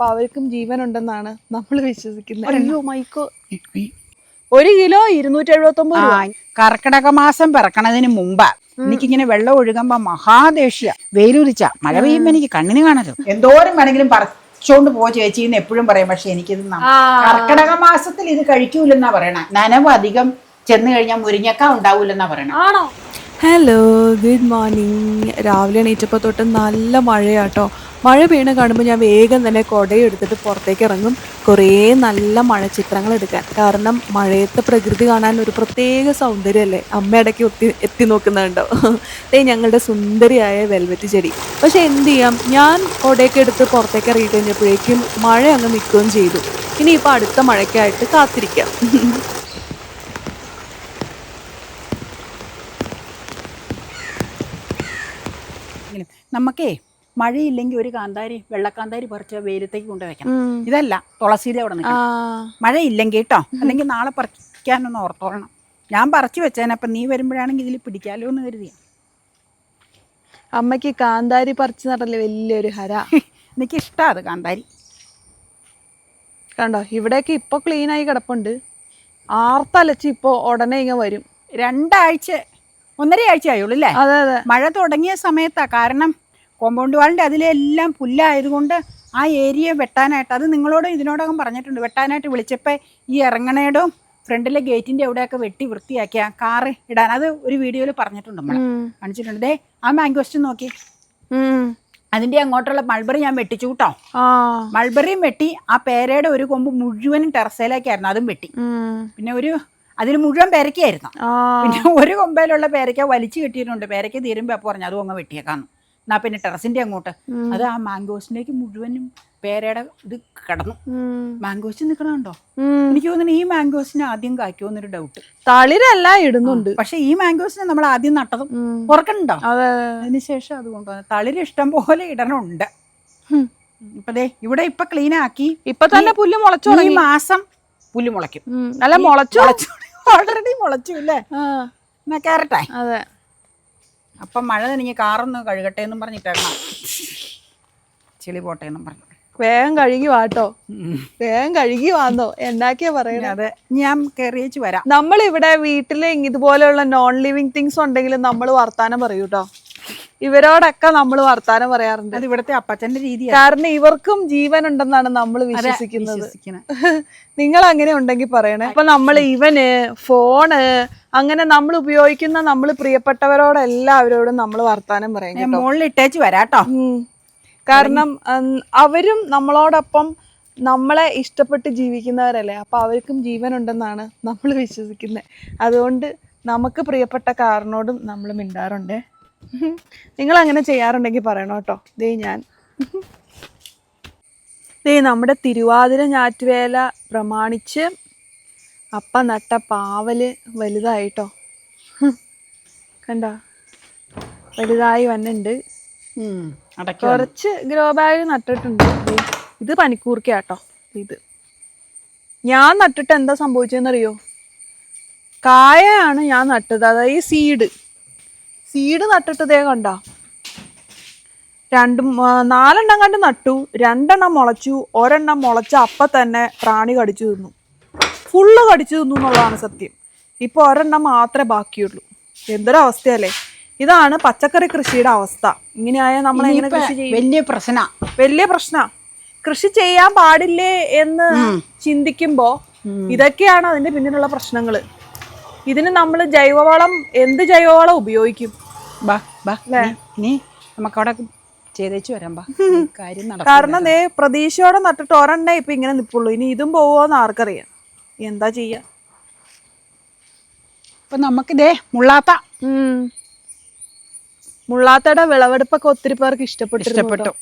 അപ്പൊ അവർക്കും ജീവനുണ്ടെന്നാണ് നമ്മൾ വിശ്വസിക്കുന്നത്. അയ്യോ മൈക്കോ, 1 കിലോ 279 രൂപ. കർക്കിടക മാസം പിറക്കണതിന് മുമ്പാ എനിക്കിങ്ങനെ വെള്ളം ഒഴുകുമ്പോ മഹാദേഷ്യ. വെയിലുരിച്ച മഴ പെയ്യുമ്പോ എനിക്ക് കണ്ണിന് കാണരുത്. എന്തോരം വേണമെങ്കിലും പറിച്ചോണ്ട് പോ ചേച്ചിന്ന് എപ്പോഴും പറയും. പക്ഷെ എനിക്കിത് കർക്കിടക മാസത്തിൽ ഇത് കഴിക്കൂലെന്നാ പറയണേ. നനവ് അധികം ചെന്ന് കഴിഞ്ഞാൽ മുരിങ്ങക്ക ഉണ്ടാവൂലെന്നാ പറയണേ. ആണോ? Hello, good morning. രാവിലെ എണീറ്റപ്പോൾ തൊട്ട് നല്ല മഴയാട്ടോ. മഴ പെയ്യണ കാണുമ്പോൾ ഞാൻ വേഗം തന്നെ കുടയും എടുത്തിട്ട് പുറത്തേക്ക് ഇറങ്ങും, കുറേ നല്ല മഴ ചിത്രങ്ങൾ എടുക്കാൻ. കാരണം മഴയത്തെ പ്രകൃതി കാണാൻ ഒരു പ്രത്യേക സൗന്ദര്യമല്ലേ. അമ്മ ഇടയ്ക്ക് എത്തി നോക്കുന്നുണ്ടോ? ഞങ്ങളുടെ സുന്ദരിയായ വെൽവെറ്റ് ചെടി. പക്ഷെ എന്ത് ചെയ്യാം, ഞാൻ കുടയൊക്കെ എടുത്ത് പുറത്തേക്ക് ഇറങ്ങി കഴിഞ്ഞപ്പോഴേക്കും മഴ അങ്ങ് നിൽക്കുകയും ചെയ്തു. ഇനിയിപ്പോൾ അടുത്ത മഴയ്ക്കായിട്ട് കാത്തിരിക്കാം. നമുക്കേ മഴയില്ലെങ്കിൽ ഒരു കാന്താരി, വെള്ളക്കാന്താരി പറിച്ച് വെയിലത്തേക്ക് കൊണ്ടുവയ്ക്കണം. ഇതല്ല, തുളസിയിലെ അവിടെ നിൽക്കണം. മഴയില്ലെങ്കിൽ കേട്ടോ, അല്ലെങ്കിൽ നാളെ പറിക്കാനൊന്ന് ഓർത്തോളണം. ഞാൻ പറിച്ചു വെച്ചേനപ്പം നീ വരുമ്പോഴാണെങ്കിൽ ഇതിൽ പിടിക്കാലോ എന്ന് കരുതിയാ. അമ്മയ്ക്ക് കാന്താരി പറിച്ചു നടല്ലേ വലിയൊരു ഹര. എനിക്കിഷ്ടമാണ് അത് കാന്താരി. കണ്ടോ, ഇവിടെയൊക്കെ ഇപ്പോൾ ക്ലീനായി കിടപ്പുണ്ട്. ആർത്തലച്ച് ഇപ്പോൾ ഉടനെ ഇങ്ങനെ വരും. 1.5 ആഴ്ച ആയുള്ളൂ അല്ലേ? അതെ അതെ, മഴ തുടങ്ങിയ സമയത്താ. കാരണം കോമ്പൗണ്ട് വാളിൻ്റെ അതിലെല്ലാം പുല്ലായതുകൊണ്ട് ആ ഏരിയ വെട്ടാനായിട്ട്, അത് നിങ്ങളോട് ഇതിനോടകം പറഞ്ഞിട്ടുണ്ട്, വെട്ടാനായിട്ട് വിളിച്ചപ്പോൾ ഈ ഇറങ്ങണേടും ഫ്രണ്ടിലെ ഗേറ്റിൻ്റെ അവിടെയൊക്കെ വെട്ടി വൃത്തിയാക്കിയ കാറ് ഇടാൻ, അത് ഒരു വീഡിയോയിൽ പറഞ്ഞിട്ടുണ്ട്, നമ്മൾ കാണിച്ചിട്ടുണ്ട്. ദേ ആ മാംഗോസ്റ്റ് നോക്കി, അതിൻ്റെ അങ്ങോട്ടുള്ള മൾബറി ഞാൻ വെട്ടിച്ചു കേട്ടോ. മൾബറിയും വെട്ടി, ആ പേരയുടെ ഒരു കൊമ്പ് മുഴുവനും ടെറസയിലേക്കായിരുന്നു, അതും വെട്ടി. പിന്നെ അതിൽ മുഴുവൻ പേരയ്ക്കായിരുന്നു. പിന്നെ ഒരു കൊമ്പയിലുള്ള പേരയ്ക്ക വലിച്ചു കെട്ടിയിട്ടുണ്ട്. പേരയ്ക്ക തീരുമ്പോൾ അപ്പോൾ പറഞ്ഞു അതും അങ്ങ് വെട്ടിയേക്കാന്ന്. എന്നാ പിന്നെ ടെറസിന്റെ അങ്ങോട്ട് അത് ആ മാംഗോസിലേക്ക് മുഴുവനും പേരയുടെ ഇത് കിടന്നു. മാംഗോസ് നിൽക്കണുണ്ടോ? എനിക്ക് തോന്നുന്നു ഈ മാംഗോസിന് ആദ്യം കായ്ക്കുമെന്നൊരു ഡൗട്ട്. തളിരല്ല ഇടുന്നുണ്ട്, പക്ഷെ ഈ മാംഗോസിനെ നമ്മൾ ആദ്യം നട്ടതും ഓർക്കണുണ്ടോ? അതിനുശേഷം അത് കൊണ്ടുവന്നു. തളിര് ഇഷ്ടം പോലെ ഇടണുണ്ട്. ഇപ്പൊ ദേ ഇവിടെ ഇപ്പൊ ക്ലീൻ ആക്കി, ഇപ്പൊ തന്നെ പുല്ല് മുളച്ചു. ഈ മാസം പുല്ല് മുളയ്ക്കും. അല്ല മുളച്ചു, ഓൾറെഡി മുളച്ചു അല്ലേ? എന്നാ കയറട്ടെ. അതെ, അപ്പം മഴ നനഞ്ഞ് കാറൊന്ന് കഴുകട്ടെ എന്നും പറഞ്ഞിട്ടേക്കണം, ചെളി പോട്ടെ എന്നും പറഞ്ഞു. വേഗം കഴുകി വാട്ടോ, വേഗം കഴുകി വാന്നോ, എന്നാക്കിയാ പറയുന്നത്. അതെ, ഞാൻ കയറിയേച്ച് വരാം. നമ്മളിവിടെ വീട്ടില് ഇതുപോലെയുള്ള നോൺ ലിവിങ് തിങ്സ് ഉണ്ടെങ്കിൽ നമ്മൾ വർത്താനം പറയൂ കേട്ടോ. ഇവരോടൊക്കെ നമ്മൾ വർത്താനം പറയാറുണ്ട്. അത് ഇവിടുത്തെ അപ്പച്ചന്റെ രീതിയാണ്. കാരണം ഇവർക്കും ജീവൻ ഉണ്ടെന്നാണ് നമ്മൾ വിശ്വസിക്കുന്നത്. നിങ്ങൾ അങ്ങനെ ഉണ്ടെങ്കിൽ പറയണേ. അപ്പൊ നമ്മൾ ഇവന്, ഫോണ്, അങ്ങനെ നമ്മൾ ഉപയോഗിക്കുന്ന നമ്മൾ പ്രിയപ്പെട്ടവരോടെല്ലാവരോടും നമ്മൾ വർത്താനം പറയും. മുകളിൽ ഇട്ടേച്ച് വരാട്ടോ. കാരണം അവരും നമ്മളോടൊപ്പം നമ്മളെ ഇഷ്ടപ്പെട്ട് ജീവിക്കുന്നവരല്ലേ. അപ്പൊ അവർക്കും ജീവൻ ഉണ്ടെന്നാണ് നമ്മൾ വിശ്വസിക്കുന്നത്. അതുകൊണ്ട് നമുക്ക് പ്രിയപ്പെട്ട കാരനോടും നമ്മൾ മിണ്ടാറുണ്ട്. നിങ്ങൾ അങ്ങനെ ചെയ്യാറുണ്ടെങ്കിൽ പറയണം കേട്ടോ. നമ്മുടെ തിരുവാതിര ഞാറ്റുവേല പ്രമാണിച്ച് അപ്പ നട്ട പാവല് വലുതായിട്ടോ. കണ്ടോ, വലുതായി വന്നിട്ടുണ്ട്. കുറച്ച് ഗ്രോ ബാഗ് നട്ടിട്ടുണ്ട്. ഇത് പനിക്കൂർക്കയാട്ടോ. ഇത് ഞാൻ നട്ടിട്ട് എന്താ സംഭവിച്ചതെന്നറിയോ? കായയാണ് ഞാൻ നട്ടത്, അതായത് സീഡ് നട്ടിട്ട് ഇതേ കണ്ടോ, 4 കണ്ട് നട്ടു, 2 മുളച്ചു. 1 മുളച്ച അപ്പം തന്നെ പ്രാണി കടിച്ചു തിന്നു, ഫുള്ള് കടിച്ചു തിന്നു എന്നുള്ളതാണ് സത്യം. ഇപ്പൊ 1 മാത്രമേ ബാക്കിയുള്ളൂ. എന്തൊരവസ്ഥയല്ലേ. ഇതാണ് പച്ചക്കറി കൃഷിയുടെ അവസ്ഥ. ഇങ്ങനെയായ നമ്മൾ എങ്ങനെ കൃഷി ചെയ്യും? വലിയ പ്രശ്ന. കൃഷി ചെയ്യാൻ പാടില്ലേ എന്ന് ചിന്തിക്കുമ്പോ ഇതൊക്കെയാണ് അതിന്റെ പിന്നിലുള്ള പ്രശ്നങ്ങള്. ഇതിന് നമ്മൾ ജൈവവളം, എന്ത് ജൈവവളം ഉപയോഗിക്കും? കാരണം പ്രതീക്ഷയോടെ നട്ടിട്ട് 1 ഇപ്പൊ ഇങ്ങനെ നിപ്പുള്ളൂ. ഇനി ഇതും പോവോന്ന് ആർക്കറിയാം. എന്താ ചെയ്യാ? ഇപ്പൊ നമുക്കിതേ മുള്ളാത്തയുടെ വിളവെടുപ്പൊക്കെ ഒത്തിരി പേർക്ക് ഇഷ്ടപ്പെട്ടു.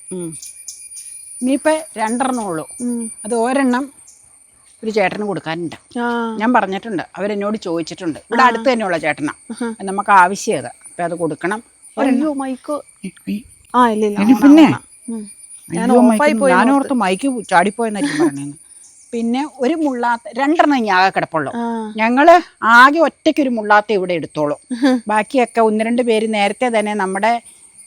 ഇനിയിപ്പോ 2 ഉള്ളൂ. അത് 1 ഒരു ചേട്ടന് കൊടുക്കാനുണ്ട്. ഞാൻ പറഞ്ഞിട്ടുണ്ട്, അവരെന്നോട് ചോദിച്ചിട്ടുണ്ട്. ഇവിടെ അടുത്ത് തന്നെയുള്ള ചേട്ടനാ, നമുക്ക് ആവശ്യം. അപ്പൊ അത് കൊടുക്കണം. പിന്നെ ഞാനോർത്ത് മൈക്ക് ചാടിപ്പോയെന്നായിരിക്കും പറഞ്ഞത്. പിന്നെ ഒരു മുള്ളാത്ത 2 ഇനി ആകെ കിടപ്പുള്ളൂ. ഞങ്ങള് ആകെ ഒറ്റയ്ക്കൊരു മുള്ളാത്ത ഇവിടെ എടുത്തോളൂ. ബാക്കിയൊക്കെ 1-2 പേര് നേരത്തെ തന്നെ നമ്മുടെ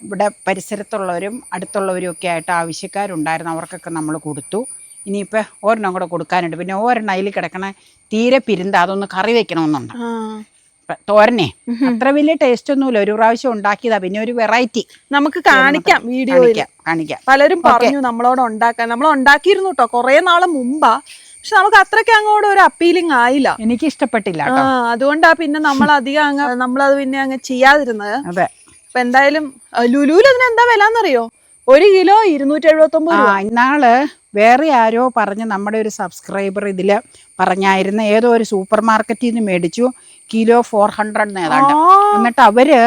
ഇവിടെ പരിസരത്തുള്ളവരും അടുത്തുള്ളവരും ഒക്കെ ആയിട്ട് ആവശ്യക്കാരുണ്ടായിരുന്നു, അവർക്കൊക്കെ നമ്മൾ കൊടുത്തു. ഇനിയിപ്പോൾ ഒരെണ്ണം കൂടെ കൊടുക്കാനുണ്ട്. പിന്നെ ഒരെണ്ണം അതിൽ കിടക്കണ തീരെ പിരുന്ത, അതൊന്ന് കറി വെക്കണമെന്നുണ്ട്. തോരനെ അത്ര വലിയ ടേസ്റ്റ് ഒന്നുമില്ല, ഒരു പ്രാവശ്യം ഉണ്ടാക്കിയതാ, പിന്നെ ഒരു വെറൈറ്റി നമുക്ക് കാണിക്കാം വീഡിയോയിൽ. കാണിക്കാം. പലരും പറഞ്ഞു നമ്മളോട് ഉണ്ടാക്കാൻ, നമ്മൾ ഉണ്ടാക്കിയിരുന്നു കേട്ടോ കുറേ നാള് മുമ്പാ. പക്ഷെ നമുക്ക് അത്രയ്ക്ക് അങ്ങോട്ട് ഒരു അപ്പീലിംഗ് ആയില്ല, എനിക്ക് ഇഷ്ടപ്പെട്ടില്ല. അതുകൊണ്ടാ പിന്നെ നമ്മൾ അധികം നമ്മളത് പിന്നെ അങ്ങ് ചെയ്യാതിരുന്നത്. അതെ. അപ്പൊ എന്തായാലും ലുലുവിൽ അതിന് എന്താ വില എന്നറിയോ? 1 കിലോ 279 രൂപ. ഇന്നാള് വേറെ ആരോ പറഞ്ഞ്, നമ്മുടെ ഒരു സബ്സ്ക്രൈബർ ഇതില് പറഞ്ഞായിരുന്നു, ഏതോ ഒരു സൂപ്പർ മാർക്കറ്റിൽ നിന്ന് മേടിച്ചു, കിലോ 400 ഏതാണ്ട്. എന്നിട്ട് അവര്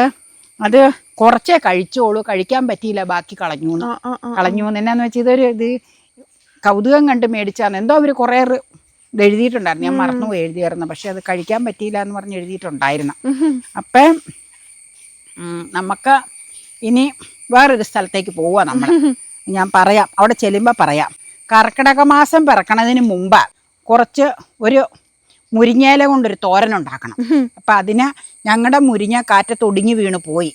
അത് കുറച്ചേ കഴിച്ചോളൂ, കഴിക്കാൻ പറ്റിയില്ല, ബാക്കി കളഞ്ഞു. എന്നാന്ന് വെച്ചാൽ ഇത് കൗതുകം കണ്ട് മേടിച്ചാണ്. എന്തോ അവർ കുറേ ഇത് എഴുതിയിട്ടുണ്ടായിരുന്നു, ഞാൻ മറന്നുപോയി എഴുതിയായിരുന്നു. പക്ഷെ അത് കഴിക്കാൻ പറ്റിയില്ല എന്ന് പറഞ്ഞ് എഴുതിയിട്ടുണ്ടായിരുന്നു. അപ്പം നമുക്ക് ഇനി വേറൊരു സ്ഥലത്തേക്ക് പോവാ നമ്മൾ. ഞാൻ പറയാം, അവിടെ ചെല്ലുമ്പോൾ പറയാം. കർക്കിടക മാസം പിറക്കണതിന് മുമ്പ് ഒരു മുരിങ്ങയില കൊണ്ടൊരു തോരൻ ഉണ്ടാക്കണം. അപ്പം അതിന് ഞങ്ങളുടെ മുരിങ്ങ കാറ്റത്തൊടിഞ്ഞു വീണ് പോയി.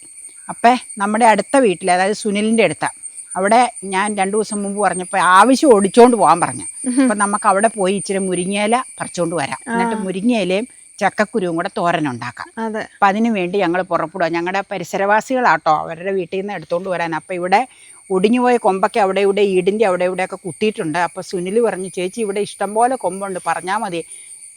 അപ്പം നമ്മുടെ അടുത്ത വീട്ടിൽ, അതായത് സുനിലിൻ്റെ അടുത്ത, അവിടെ ഞാൻ 2 ദിവസം മുമ്പ് പറഞ്ഞപ്പോൾ ആവശ്യം ഓടിച്ചോണ്ട് പോകാൻ പറഞ്ഞു. അപ്പം നമുക്ക് അവിടെ പോയി ഇച്ചിരി മുരിങ്ങയില പറിച്ചുകൊണ്ട് വരാം. എന്നിട്ട് മുരിങ്ങയിലയും ചക്കക്കുരുവും കൂടെ തോരനുണ്ടാക്കാം. അപ്പം അതിന് വേണ്ടി ഞങ്ങൾ പുറപ്പെടുക. ഞങ്ങളുടെ പരിസരവാസികളാട്ടോ, അവരുടെ വീട്ടിൽ നിന്ന് എടുത്തുകൊണ്ട് വരാൻ. അപ്പം ഇവിടെ ഒടിഞ്ഞുപോയ കൊമ്പൊക്കെ അവിടെ ഇവിടെ ഈടിൻ്റെ അവിടെ ഇവിടെയൊക്കെ കുത്തിയിട്ടുണ്ട്. അപ്പോൾ സുനിൽ പറഞ്ഞു, ചേച്ചി ഇവിടെ ഇഷ്ടംപോലെ കൊമ്പുണ്ട്, പറഞ്ഞാൽ മതി,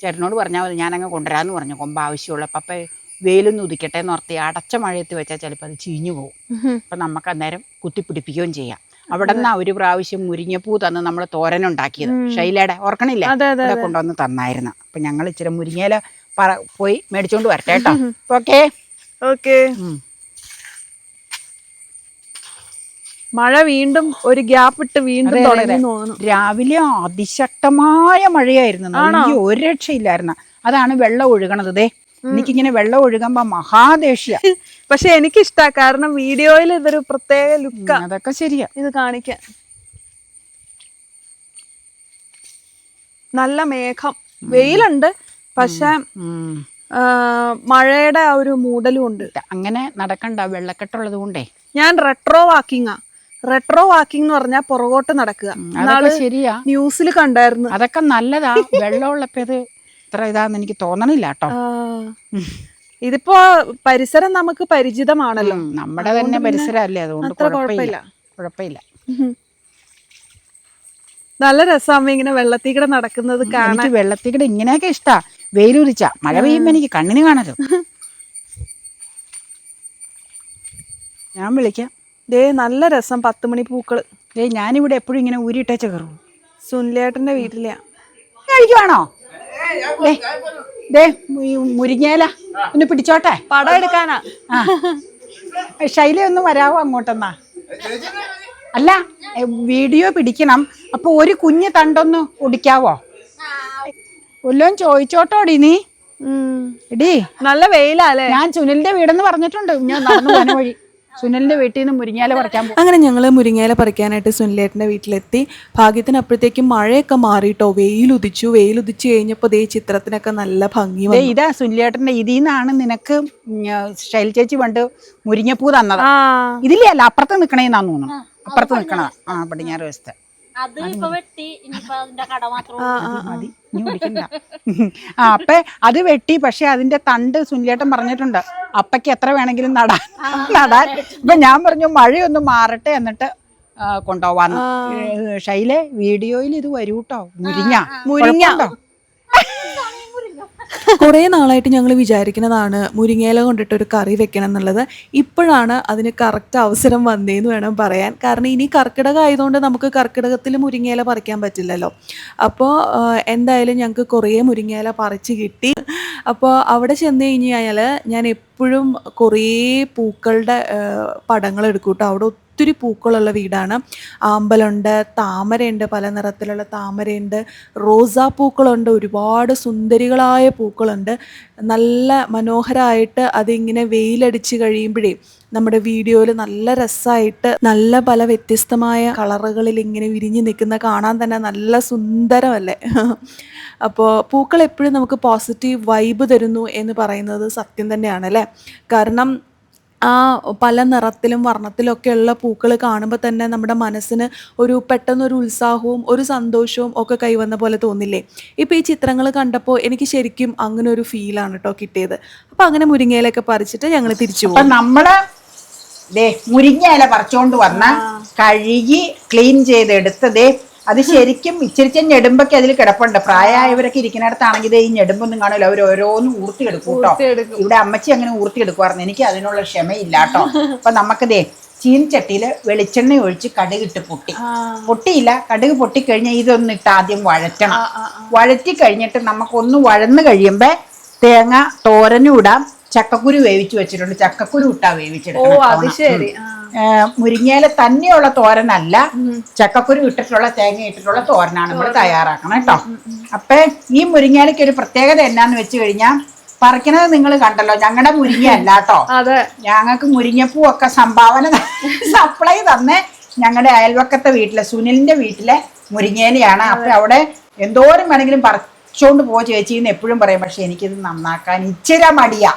ചേട്ടനോട് പറഞ്ഞാൽ മതി, ഞാനങ്ങ് കൊണ്ടുവരാമെന്ന് പറഞ്ഞു. കൊമ്പ് ആവശ്യമുള്ളപ്പോൾ. അപ്പം വെയിലൊന്നും ഉദിക്കട്ടെ എന്ന് ഓർത്തി, അടച്ച മഴയത്ത് വെച്ചാൽ ചിലപ്പോൾ അത് ചീഞ്ഞു പോകും. അപ്പം നമുക്ക് അന്നേരം കുത്തിപ്പിടിപ്പിക്കുകയും ചെയ്യാം. അവിടെ നിന്നാ ഒരു പ്രാവശ്യം മുരിങ്ങപ്പൂ തന്ന് നമ്മൾ തോരനുണ്ടാക്കിയത്, ഷൈലയുടെ ഓർക്കണില്ലേ, ഇവിടെ കൊണ്ടുവന്ന് തന്നായിരുന്നു. അപ്പം ഞങ്ങൾ ഇച്ചിരി മുരിങ്ങയില പോയി മേടിച്ചോണ്ട് വരട്ടെ കേട്ടോ. Okay okay. മഴ വീണ്ടും ഒരു ഗ്യാപ്പ് ഇട്ട് വീണ്ടും തുടങ്ങി തോന്നുന്നു. രാവിലെ അതിശക്തമായ മഴയായിരുന്നു, ഒരു രക്ഷയില്ലായിരുന്നു. അതാണ് വെള്ളം ഒഴുകണത്. ദേ എനിക്കിങ്ങനെ വെള്ളം ഒഴുകുമ്പോ മഹാദേഷ്യ. പക്ഷെ എനിക്കിഷ്ടാ, കാരണം വീഡിയോയിൽ ഇതൊരു പ്രത്യേക ലുക്കാ. അതൊക്കെ ശരിയാ, ഇത് കാണിക്കാൻ. നല്ല മേഘം, വെയിലുണ്ട്, പക്ഷെ മഴയുടെ ആ ഒരു മൂടലും ഉണ്ട്. അങ്ങനെ നടക്കണ്ട, വെള്ളക്കെട്ടുള്ളത് കൊണ്ടേ. ഞാൻ റെട്രോ വാക്കിംഗ് എന്ന് പറഞ്ഞാൽ പുറകോട്ട് നടക്കുക. ശരിയാ, ന്യൂസിൽ കണ്ടായിരുന്നു. അതൊക്കെ നല്ലതാ. വെള്ളമുള്ളപ്പോ ഇത് ഇത്ര ഇതാന്ന് എനിക്ക് തോന്നണില്ല കേട്ടോ. ഇതിപ്പോ പരിസരം നമുക്ക് പരിചിതമാണല്ലോ, നമ്മുടെ തന്നെ പരിസരമല്ലേ, അതുകൊണ്ട് കുഴപ്പമില്ല. നല്ല രസമാകുമ്പോ ഇങ്ങനെ വെള്ളത്തിൽ കൂടെ നടക്കുന്നത് കാണാൻ. വെള്ളത്തിൽ കൂടെ ഇങ്ങനെയൊക്കെ ഇഷ്ടാ. വെയിലുദിച്ച മഴ പെയ്യുമ്പോ എനിക്ക് കണ്ണിന് കാണരുത്. ഞാൻ വിളിക്കാം. ദേ നല്ല രസം 10 മണി പൂക്കള്. ഞാനിവിടെ എപ്പോഴും ഇങ്ങനെ ഊരിയിട്ടേച്ച് കയറും. സുനിലേട്ടന്റെ വീട്ടിലെയാ. കഴിക്കുവാണോ? മുരിങ്ങയില ഒന്ന് പിടിച്ചോട്ടെ, പടം എടുക്കാനാ. ശൈല ഒന്ന് വരാവോ അങ്ങോട്ടെന്നാ? അല്ല, വീഡിയോ പിടിക്കണം. അപ്പൊ ഒരു കുഞ്ഞ് തണ്ടൊന്ന് ഒടിക്കാവോ? വല്ലോം ചോദിച്ചോട്ടോടി നീ. എടീ നല്ല വെയിലല്ലേ. ഞാൻ സുനിലിന്റെ വീടെന്ന് പറഞ്ഞിട്ടുണ്ട്. ഞാൻ നടന്നു പോന വഴി സുനിലിന്റെ വീട്ടിൽ നിന്ന് മുരിങ്ങയില പറിക്കാൻ പോകും. അങ്ങനെ ഞങ്ങൾ മുരിങ്ങയില പറിക്കാനായിട്ട് സുനിലേട്ടൻ്റെ വീട്ടിലെത്തി. ഭാഗ്യത്തിന് അപ്പോഴത്തേക്കും മഴയൊക്കെ മാറിയിട്ടോ, വെയിലുദിച്ചു കഴിഞ്ഞപ്പോൾ ദേ ചിത്രത്തിനൊക്കെ നല്ല ഭംഗി. ഇതാ സുനിലേട്ടന്റെ. ഇതിൽ നിന്നാണ് നിനക്ക് ശൈൽ ചേച്ചി പണ്ട് മുരിങ്ങപ്പൂ തന്നത്. ഇതിലേ അല്ല, അപ്പുറത്ത് നിക്കണേന്നാന്ന് തോന്നുന്നു. അപ്പുറത്ത് നിക്കണ പടിഞ്ഞാറ് വശത്ത്. അപ്പൊ അത് വെട്ടി. പക്ഷെ അതിന്റെ തണ്ട് സുനിലേട്ടൻ പറഞ്ഞിട്ടുണ്ട് അപ്പയ്ക്ക് എത്ര വേണമെങ്കിലും നടാൻ. അപ്പൊ ഞാൻ പറഞ്ഞു മഴയൊന്ന് മാറട്ടെ എന്നിട്ട് കൊണ്ടുപോവാന്ന്. ഷൈലെ, വീഡിയോയിൽ ഇത് വരൂട്ടോ, മുരിങ്ങ. കുറേ നാളായിട്ട് ഞങ്ങൾ വിചാരിക്കുന്നതാണ് മുരിങ്ങയില കൊണ്ടിട്ട് ഒരു കറി വെക്കണം എന്നുള്ളത്. ഇപ്പോഴാണ് അതിന് കറക്റ്റ് അവസരം വന്നേന്ന് വേണം പറയാൻ. കാരണം ഇനി കർക്കിടകം ആയതുകൊണ്ട് നമുക്ക് കർക്കിടകത്തിൽ മുരിങ്ങയില പറിക്കാൻ പറ്റില്ലല്ലോ. അപ്പോൾ എന്തായാലും ഞങ്ങൾക്ക് കുറേ മുരിങ്ങയില പറിച്ച് കിട്ടി. അപ്പോൾ അവിടെ ചെന്ന് കഴിഞ്ഞാൽ ഞാൻ എപ്പോഴും കുറേ പൂക്കളുടെ പടങ്ങൾ എടുക്കും കേട്ടോ. അവിടെ ഒത്തിരി പൂക്കളുള്ള വീടാണ്. ആമ്പലുണ്ട്, താമരയുണ്ട്, പല നിറത്തിലുള്ള താമരയുണ്ട്, റോസാപ്പൂക്കളുണ്ട്, ഒരുപാട് സുന്ദരികളായ പൂക്കളുണ്ട്. നല്ല മനോഹരമായിട്ട് അതിങ്ങനെ വെയിലടിച്ച് കഴിയുമ്പോഴേ നമ്മുടെ വീഡിയോയിൽ നല്ല രസമായിട്ട് നല്ല പല വ്യത്യസ്തമായ കളറുകളിൽ ഇങ്ങനെ വിരിഞ്ഞ് നിൽക്കുന്ന കാണാൻ തന്നെ നല്ല സുന്ദരമല്ലേ. അപ്പോൾ പൂക്കൾ എപ്പോഴും നമുക്ക് പോസിറ്റീവ് വൈബ് തരുന്നു എന്ന് പറയുന്നത് സത്യം തന്നെയാണ് അല്ലേ. കാരണം ആ പല നിറത്തിലും വർണ്ണത്തിലും ഒക്കെ ഉള്ള പൂക്കൾ കാണുമ്പോൾ തന്നെ നമ്മുടെ മനസ്സിന് ഒരു പെട്ടെന്നൊരു ഉത്സാഹവും ഒരു സന്തോഷവും ഒക്കെ കൈവന്ന പോലെ തോന്നില്ലേ? ഇപ്പോൾ ഈ ചിത്രങ്ങൾ കണ്ടപ്പോൾ എനിക്ക് ശരിക്കും അങ്ങനെ ഒരു ഫീലാണ് കേട്ടോ കിട്ടിയത്. അപ്പോൾ അങ്ങനെ മുരിങ്ങയിലൊക്കെ പറിച്ചിട്ട് ഞങ്ങൾ തിരിച്ചു അപ്പൊ പോകും. നമ്മള് മുരിങ്ങ ഇല പറിച്ചോണ്ട് വന്ന കഴുകി ക്ലീൻ ചെയ്തെടുത്തതേ അത് ശരിക്കും ഇച്ചിരിച്ച ഞെടുമ്പൊക്കെ അതിൽ കിടപ്പുണ്ട്. പ്രായമായവരൊക്കെ ഇരിക്കുന്നിടത്താണെങ്കിൽ ഈ ഞെടുമ്പൊന്നും കാണില്ല, അവർ ഓരോന്ന് ഊർത്തിയെടുക്കും കേട്ടോ. ഇവിടെ അമ്മച്ചി അങ്ങനെ ഊർത്തിയെടുക്കുമായിരുന്നു, എനിക്ക് അതിനുള്ള ക്ഷമയില്ല കേട്ടോ. അപ്പൊ നമുക്ക് ചീനിച്ചട്ടിയില് വെളിച്ചെണ്ണ ഒഴിച്ച് കടുകിട്ട് പൊട്ടിയില്ല, കടുക് പൊട്ടിക്കഴിഞ്ഞാൽ ഇതൊന്നിട്ട് ആദ്യം വഴറ്റണം. വഴറ്റി കഴിഞ്ഞിട്ട് നമുക്കൊന്ന് വഴന്ന് കഴിയുമ്പോ തേങ്ങ തോരനും ഇടാം, ചക്കക്കുരു വേവിച്ച് വെച്ചിട്ടുണ്ട്, ചക്കക്കുരു ഇട്ടാ വേവിച്ചെടുക്കണം. മുരിങ്ങയില തന്നെയുള്ള തോരനല്ല, ചക്കക്കുരു ഇട്ടിട്ടുള്ള തേങ്ങ ഇട്ടിട്ടുള്ള തോരനാണ് നമ്മൾ തയ്യാറാക്കണം കേട്ടോ. അപ്പൊ ഈ മുരിങ്ങയിലയ്ക്ക് ഒരു പ്രത്യേകത എന്നാന്ന് വെച്ച് കഴിഞ്ഞാൽ, പറിക്കണത് നിങ്ങൾ കണ്ടല്ലോ, ഞങ്ങളുടെ മുരിങ്ങ അല്ല കേട്ടോ. ഞങ്ങൾക്ക് മുരിങ്ങപ്പൂ ഒക്കെ സംഭാവന സപ്ലൈ തന്നെ ഞങ്ങളുടെ അയൽവക്കത്തെ വീട്ടിലെ സുനിലിന്റെ വീട്ടിലെ മുരിങ്ങയിലയാണ്. അപ്പൊ അവിടെ എന്തോരം വേണമെങ്കിലും ോണ്ട് പോ ചേച്ചിന്ന് എപ്പോഴും പറയും. പക്ഷെ എനിക്കിത് നന്നാക്കാൻ ഇച്ചിരി മടിയാ.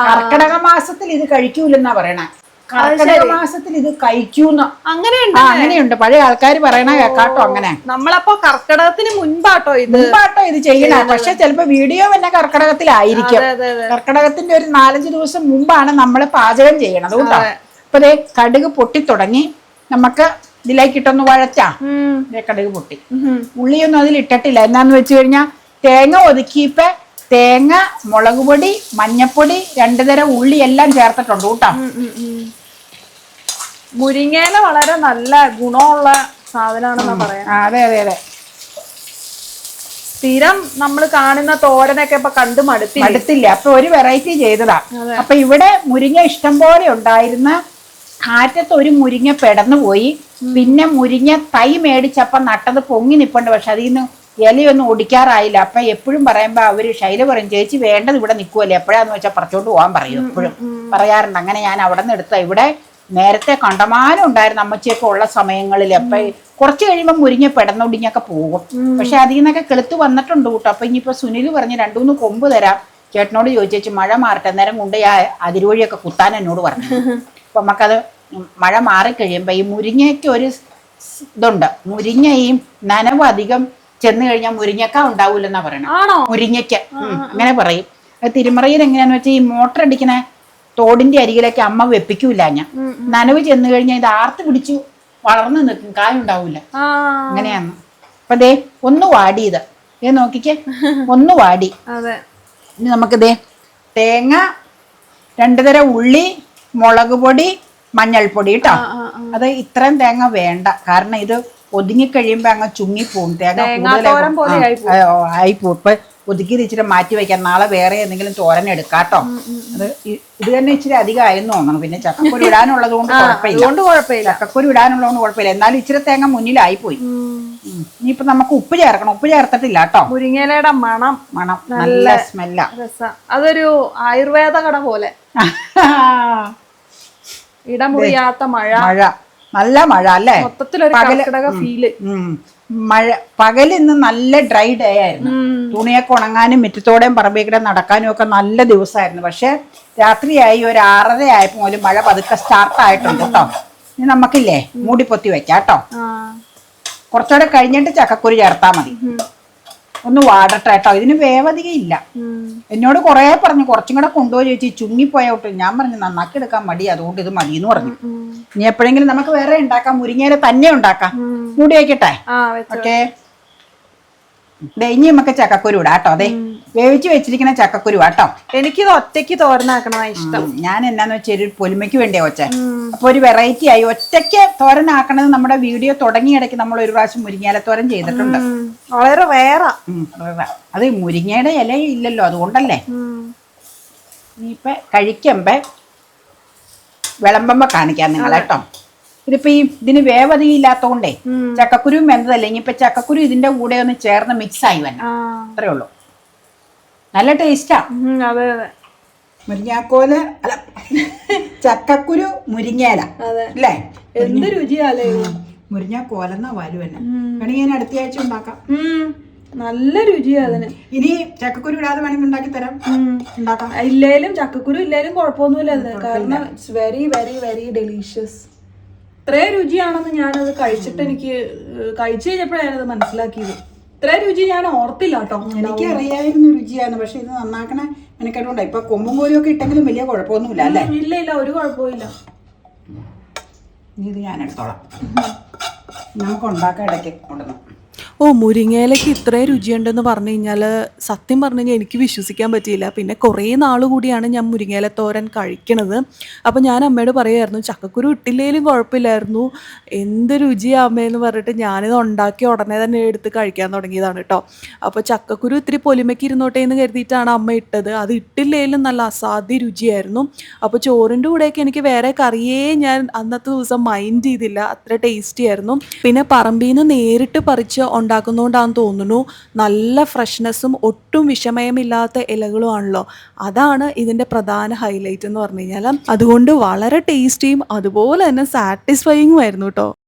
കർക്കിടക മാസത്തിൽ ഇത് കഴിക്കൂലെന്നാ പറയണേ. കർക്കിടക മാസത്തിൽ ഇത് കഴിക്കൂന്ന് അങ്ങനെയുണ്ട്, പഴയ ആൾക്കാർ പറയണ കേക്കാട്ടോ. അങ്ങനെ നമ്മളപ്പോ കർക്കിടകത്തിന് മുൻപാട്ടോ ഇത് ചെയ്യണ. പക്ഷെ ചിലപ്പോ വീഡിയോ പിന്നെ കർക്കിടകത്തിലായിരിക്കും. കർക്കിടകത്തിന്റെ ഒരു 4-5 ദിവസം മുമ്പാണ് നമ്മൾ പാചകം ചെയ്യണത് കേട്ടോ. അപ്പൊ കടുക് പൊട്ടി തുടങ്ങി, നമുക്ക് ഇതിലേക്ക് ഇട്ടൊന്ന് വഴറ്റാ. കടുക് പൊട്ടി, ഉള്ളിയൊന്നും അതിൽ ഇട്ടിട്ടില്ല. എന്നാന്ന് വെച്ച് കഴിഞ്ഞാൽ തേങ്ങ ഒതുക്കിയപ്പോ തേങ്ങ, മുളക് പൊടി, മഞ്ഞപ്പൊടി, 2 തരം ഉള്ളി എല്ലാം ചേർത്തിട്ടുണ്ട് കേട്ടോ. മുരിങ്ങയില വളരെ നല്ല ഗുണമുള്ള സാധനമാണെന്നാ പറയാ. അതെ. സ്ഥിരം നമ്മൾ കാണുന്ന തോരനൊക്കെ ഇപ്പൊ കണ്ടു മടുത്തില്ല. അപ്പൊ ഒരു വെറൈറ്റി ചെയ്തതാ. അപ്പൊ ഇവിടെ മുരിങ്ങ ഇഷ്ടം പോലെ ഉണ്ടായിരുന്ന കാറ്റത്ത് ഒരു മുരിങ്ങ പെടന്നു പോയി. പിന്നെ മുരിങ്ങ തൈ മേടിച്ചപ്പം നട്ടത് പൊങ്ങി നിപ്പുണ്ട്, പക്ഷെ അതിൽ നിന്ന് ഇലയൊന്നും ഒടിക്കാറായില്ല. അപ്പൊ എപ്പോഴും പറയുമ്പോ അവര് ശൈല പറയും, ചേച്ചി വേണ്ടത് ഇവിടെ നിൽക്കുമല്ലേ, എപ്പോഴാന്ന് വെച്ചാൽ പറിച്ചോണ്ട് പോകാൻ പറയും, എപ്പോഴും പറയാറുണ്ട്. അങ്ങനെ ഞാൻ അവിടെ നിന്ന് എടുത്ത. ഇവിടെ നേരത്തെ കണ്ടമാനം ഉണ്ടായിരുന്നു അമ്മച്ചിയൊക്കെ ഉള്ള സമയങ്ങളിൽ. അപ്പൊ കുറച്ച് കഴിയുമ്പോൾ മുരിങ്ങ പെടന്നൊടിഞ്ഞൊക്കെ പോകും. പക്ഷെ അതിൽ നിന്നൊക്കെ കെളുത്ത് വന്നിട്ടുണ്ട് കേട്ടോ. അപ്പൊ ഇനിയിപ്പോ സുനിൽ പറഞ്ഞ് 2-3 കൊമ്പ് തരാം, ചേട്ടനോട് ചോദിച്ചേച്ച് മഴ മാറട്ടെ, നേരം കൊണ്ട് ആ അതിരുവഴിയൊക്കെ കുത്താൻ എന്നോട് പറഞ്ഞു. അപ്പൊ നമുക്കത് മഴ മാറിക്കഴിയുമ്പോ ഈ മുരിങ്ങയ്ക്ക് ഒരു ഇതുണ്ട്, മുരിങ്ങ ഈ നനവ് അധികം ചെന്ന് കഴിഞ്ഞാൽ മുരിങ്ങക്ക ഉണ്ടാവൂലെന്നാ പറയണേ. മുരിങ്ങയ്ക്ക് അങ്ങനെ പറയും. അത് തിരുമറയിൽ എങ്ങനെയാന്ന് വെച്ചാൽ ഈ മോട്ടർ അടിക്കണ തോടിന്റെ അരികിലേക്ക് അമ്മ വെപ്പിക്കൂല. ഞാൻ നനവ് ചെന്ന് കഴിഞ്ഞാൽ ഇത് ആർത്ത് പിടിച്ചു വളർന്നു നിൽക്കും, കായുണ്ടാവൂല. അങ്ങനെയാന്ന്. അപ്പൊ ഒന്ന് വാടി, ഇത് നോക്കിക്കേ, ഒന്ന് വാടി. ഇനി നമുക്ക് തേങ്ങ, 2 തരം ഉള്ളി, മുളക് പൊടി, മഞ്ഞൾപ്പൊടി കേട്ടോ. അത് ഇത്രയും തേങ്ങ വേണ്ട, കാരണം ഇത് ഒതുങ്ങിക്കഴിയുമ്പോ അങ്ങ് ചുങ്ങിപ്പോവും. തേങ്ങ ആയിപ്പോവും. ഇപ്പൊ ഒതുക്കി ഇച്ചിരി മാറ്റി വെക്കാം, നാളെ വേറെ എന്തെങ്കിലും തോരൻ എടുക്കാട്ടോ. അത് ഇത് തന്നെ ഇച്ചിരി അധികമായിരുന്നു തോന്നണം. പിന്നെ ചക്കക്കുരു ഇടാനുള്ളത് കൊണ്ട് കുഴപ്പമില്ല, ചക്കക്കുരു ഇടാനുള്ളതുകൊണ്ട് കുഴപ്പമില്ല. എന്നാലും ഇച്ചിരി തേങ്ങ മുന്നിലായി പോയി. ഇനിയിപ്പൊ നമുക്ക് ഉപ്പ് ചേർക്കണം. ഉപ്പ് ചേർത്തിട്ടില്ല കേട്ടോ. മുരിങ്ങയിലയുടെ മണം നല്ല സ്മെല്ലാ. അതൊരു ആയുർവേദ കട പോലെ. ഇടമുറിയാത്ത മഴ, നല്ല മഴ അല്ലേ? മഴ പകലിന്ന് നല്ല ഡ്രൈ ഡേ ആയിരുന്നു. തുണിയൊക്കെ ഉണങ്ങാനും മുറ്റത്തോടെയും പറമ്പിക്കൂടെ നടക്കാനും ഒക്കെ നല്ല ദിവസമായിരുന്നു. പക്ഷെ രാത്രിയായി ഒരു 6:30 ആയപ്പോ മുതൽ മഴ പതുക്കെ സ്റ്റാർട്ട് ആയിട്ടുണ്ട് കേട്ടോ. ഇനി നമുക്കില്ലേ മൂടി പൊത്തി വെക്കാം കേട്ടോ. കുറച്ചുകൂടെ കഴിഞ്ഞിട്ട് ചക്കക്കുരു ചേർത്താ മതി, ഒന്ന് വാടട്ടെ കേട്ടോ. ഇതിന് വേവധികം ഇല്ല. എന്നോട് കുറെ പറഞ്ഞു കുറച്ചും കൂടെ കൊണ്ടുപോയി ചേച്ചി, ചുങ്ങിപ്പോയോട്ട്. ഞാൻ പറഞ്ഞു നന്നാക്കി എടുക്കാൻ മടി, അതുകൊണ്ട് ഇത് മതി എന്ന് പറഞ്ഞു. ഇനി എപ്പോഴെങ്കിലും നമുക്ക് വേറെ ഉണ്ടാക്കാം, മുരിങ്ങയില തന്നെ ഉണ്ടാക്കാം. മൂടി വയ്ക്കട്ടെ? ഓക്കെ. ഇനി നമുക്ക് ചക്കക്കുരു ഇടാം കേട്ടോ. അതെ, വേവിച്ച് വെച്ചിരിക്കുന്ന ചക്കക്കുരു കേട്ടോ. എനിക്കിത് ഒറ്റയ്ക്ക് തോരനാക്കണ ഇഷ്ടം. ഞാൻ എന്നാന്ന് വെച്ചാൽ ഒരു പൊലിമയ്ക്ക് വേണ്ടിയാ വെച്ചേ. അപ്പൊ ഒരു വെറൈറ്റി ആയി. ഒറ്റയ്ക്ക് തോരനാക്കണത് നമ്മുടെ വീഡിയോ തുടങ്ങിയിടയ്ക്ക് നമ്മൾ ഒരു പ്രാവശ്യം മുരിങ്ങയില തോരൻ ചെയ്തിട്ടുണ്ട്. വളരെ വേറെ. അത് മുരിങ്ങയുടെ ഇല ഇല്ലല്ലോ, അതുകൊണ്ടല്ലേ. ഇനിയിപ്പൊ കഴിക്കുമ്പോ വിളമ്പുമ്പോ കാണിക്കാം നിങ്ങളെ കേട്ടോ. ഇതിപ്പോ ഇതിന് വേവധികം ഇല്ലാത്തോണ്ടേ ചക്കക്കുരു വെന്തതല്ലേ. ഇനിയിപ്പൊ ചക്കക്കുരു ഇതിന്റെ കൂടെ ഒന്ന് ചേർന്ന് മിക്സ് ആയി വന്നെ, അത്രേ ഉള്ളൂ. നല്ല ടേസ്റ്റാ. മുരിങ്ങാക്കോല് അല്ല, ചക്കക്കുരു മുരിങ്ങയില അല്ലേ? എന്ത് രുചിയാലേ. മുരിങ്ങാക്കോലെന്നാ വാല് തന്നെ. വേണമെങ്കിൽ ഞാൻ അടുത്ത ആഴ്ച ഉണ്ടാക്കാം. നല്ല രുചിയാ അതിന്. ഇനി ചക്കക്കുരു ഇടാതെ വേണമെങ്കിൽ ഉണ്ടാക്കി തരാം. ഉണ്ടാക്കാം. ഇല്ലേലും ചക്കക്കുരു ഇല്ലേലും കുഴപ്പമൊന്നുമില്ല അതിന്. കാരണം it's very very very delicious. ഇത്രയും രുചിയാണെന്ന് ഞാനത് കഴിച്ചിട്ട് എനിക്ക് കഴിച്ചു കഴിഞ്ഞപ്പോഴാണ് ഞാനത് മനസ്സിലാക്കിയത്. ഇത്രയും രുചി ഞാൻ ഓർത്തില്ല കേട്ടോ. എനിക്ക് അറിയായിരുന്നു രുചിയായിരുന്നു. പക്ഷെ ഇത് നന്നാക്കണ മെനക്കെട്ടുണ്ടാ. ഇപ്പൊ കൊമ്പും കോലും ഒക്കെ ഇട്ടെങ്കിലും വലിയ കുഴപ്പമൊന്നുമില്ല അല്ലേ? ഇല്ല ഇല്ല, ഒരു കുഴപ്പമില്ല. ഇത് ഞാൻ എടുത്തോളാം. നമുക്ക് ഉണ്ടാക്കാം ഇടയ്ക്ക് കൊണ്ടുവന്നു. മുരിങ്ങയിലയ്ക്ക് ഇത്രയും രുചിയുണ്ടെന്ന് പറഞ്ഞു കഴിഞ്ഞാൽ സത്യം പറഞ്ഞു കഴിഞ്ഞാൽ എനിക്ക് വിശ്വസിക്കാൻ പറ്റിയില്ല. പിന്നെ കുറേ നാൾ കൂടിയാണ് ഞാൻ മുരിങ്ങയില തോരൻ കഴിക്കണത്. അപ്പോൾ ഞാൻ അമ്മയോട് പറയുമായിരുന്നു ചക്കക്കുരു ഇട്ടില്ലേലും കുഴപ്പമില്ലായിരുന്നു, എന്ത് രുചിയാ അമ്മയെന്ന് പറഞ്ഞിട്ട് ഞാനിത് ഉണ്ടാക്കി ഉടനെ തന്നെ എടുത്ത് കഴിക്കാൻ തുടങ്ങിയതാണ് കേട്ടോ. അപ്പോൾ ചക്കക്കുരു ഇത്തിരി പൊലിമയ്ക്ക് ഇരുന്നോട്ടെ എന്ന് കരുതിയിട്ടാണ് അമ്മ ഇട്ടത്. അത് ഇട്ടില്ലേലും നല്ല അസാധ്യ രുചിയായിരുന്നു. അപ്പോൾ ചോറിൻ്റെ കൂടെയൊക്കെ എനിക്ക് വേറെ കറിയേ ഞാൻ അന്നത്തെ ദിവസം മൈൻഡ് ചെയ്തില്ല, അത്ര ടേസ്റ്റി ആയിരുന്നു. പിന്നെ പറമ്പിൽ നിന്ന് നേരിട്ട് പറിച്ച് ഉണ്ടാക്കുന്നതുകൊണ്ടാണെന്ന് തോന്നുന്നു നല്ല ഫ്രഷ്നെസ്സും ഒട്ടും വിഷമയമില്ലാത്ത ഇലകളും ആണല്ലോ. അതാണ് ഇതിൻ്റെ പ്രധാന ഹൈലൈറ്റ് എന്ന് പറഞ്ഞു കഴിഞ്ഞാൽ. അതുകൊണ്ട് വളരെ ടേസ്റ്റിയും അതുപോലെ തന്നെ സാറ്റിസ്ഫൈയിങ്ങും ആയിരുന്നു കേട്ടോ.